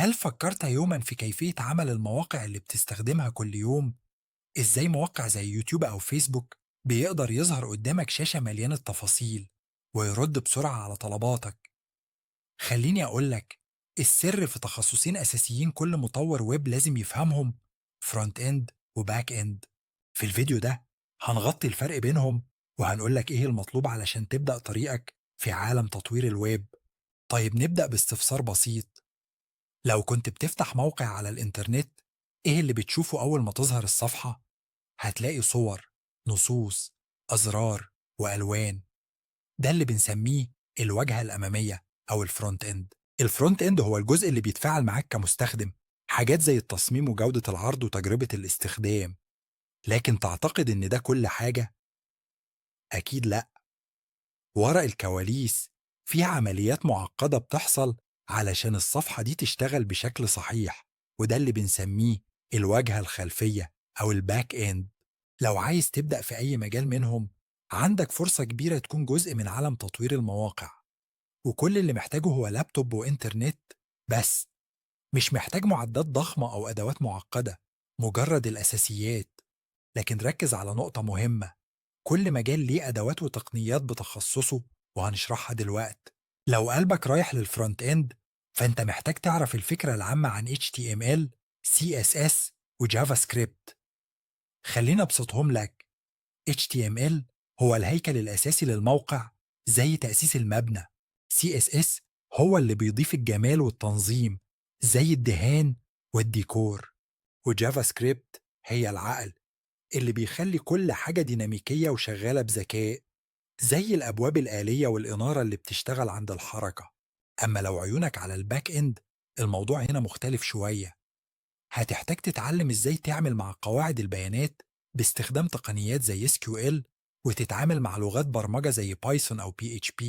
هل فكرت يوما في كيفية عمل المواقع اللي بتستخدمها كل يوم؟ إزاي موقع زي يوتيوب أو فيسبوك بيقدر يظهر قدامك شاشة مليانة تفاصيل ويرد بسرعة على طلباتك؟ خليني أقولك، السر في تخصصين أساسيين كل مطور ويب لازم يفهمهم: فرونت إند وباك إند. في الفيديو ده هنغطي الفرق بينهم، وهنقولك إيه المطلوب علشان تبدأ طريقك في عالم تطوير الويب. طيب نبدأ باستفسار بسيط: لو كنت بتفتح موقع على الإنترنت، إيه اللي بتشوفه أول ما تظهر الصفحة؟ هتلاقي صور، نصوص، أزرار، وألوان. ده اللي بنسميه الواجهة الأمامية أو الفرونت إند. الفرونت إند هو الجزء اللي بيتفاعل معاك كمستخدم، حاجات زي التصميم وجودة العرض وتجربة الاستخدام. لكن تعتقد إن ده كل حاجة؟ أكيد لأ. ورا الكواليس في عمليات معقدة بتحصل علشان الصفحة دي تشتغل بشكل صحيح، وده اللي بنسميه الواجهة الخلفية أو الباك إند. لو عايز تبدأ في أي مجال منهم، عندك فرصة كبيرة تكون جزء من عالم تطوير المواقع. وكل اللي محتاجه هو لابتوب وإنترنت بس. مش محتاج معدات ضخمة أو أدوات معقدة، مجرد الأساسيات. لكن ركز على نقطة مهمة: كل مجال ليه أدوات وتقنيات بتخصصه، وهنشرحها دلوقت. لو قلبك رايح للفرونت إند، فأنت محتاج تعرف الفكرة العامة عن HTML، CSS، وجافا سكريبت. خلينا أبسطهم لك. HTML هو الهيكل الأساسي للموقع، زي تأسيس المبنى. CSS هو اللي بيضيف الجمال والتنظيم، زي الدهان والديكور. وجافا سكريبت هي العقل اللي بيخلي كل حاجة ديناميكية وشغالة بذكاء، زي الأبواب الآلية والإنارة اللي بتشتغل عند الحركة. أما لو عيونك على الباك إند، الموضوع هنا مختلف شوية. هتحتاج تتعلم إزاي تعمل مع قواعد البيانات باستخدام تقنيات زي SQL، وتتعامل مع لغات برمجة زي بايثون أو PHP،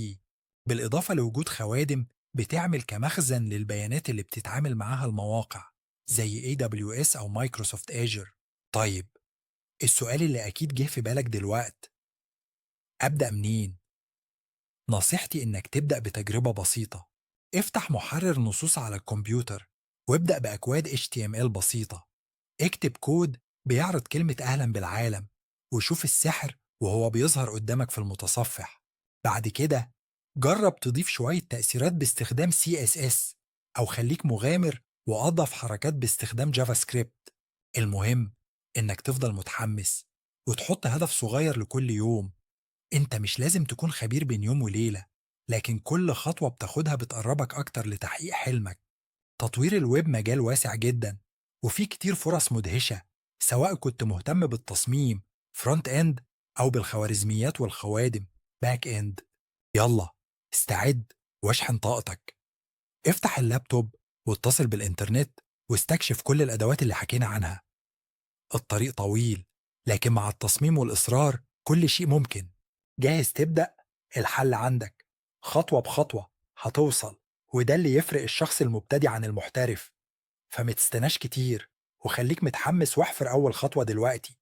بالإضافة لوجود خوادم بتعمل كمخزن للبيانات اللي بتتعامل معاها المواقع، زي AWS أو مايكروسوفت Azure. طيب، السؤال اللي أكيد جه في بالك دلوقت: أبدأ منين؟ نصيحتي إنك تبدأ بتجربة بسيطة. افتح محرر نصوص على الكمبيوتر، وابدأ بأكواد HTML بسيطة. اكتب كود بيعرض كلمة أهلا بالعالم، وشوف السحر وهو بيظهر قدامك في المتصفح. بعد كده جرب تضيف شوية تأثيرات باستخدام CSS، أو خليك مغامر وأضف حركات باستخدام جافا سكريبت. المهم إنك تفضل متحمس، وتحط هدف صغير لكل يوم. انت مش لازم تكون خبير بين يوم وليلة، لكن كل خطوة بتاخدها بتقربك أكتر لتحقيق حلمك. تطوير الويب مجال واسع جدا، وفيه كتير فرص مدهشة، سواء كنت مهتم بالتصميم فرونت اند، أو بالخوارزميات والخوادم باك اند. يلا، استعد واشحن طاقتك. افتح اللابتوب واتصل بالإنترنت، واستكشف كل الأدوات اللي حكينا عنها. الطريق طويل، لكن مع التصميم والإصرار كل شيء ممكن. جاهز تبدأ؟ الحل عندك، خطوة بخطوة هتوصل. وده اللي يفرق الشخص المبتدئ عن المحترف. فما تستناش كتير، وخليك متحمس واحفر أول خطوة دلوقتي.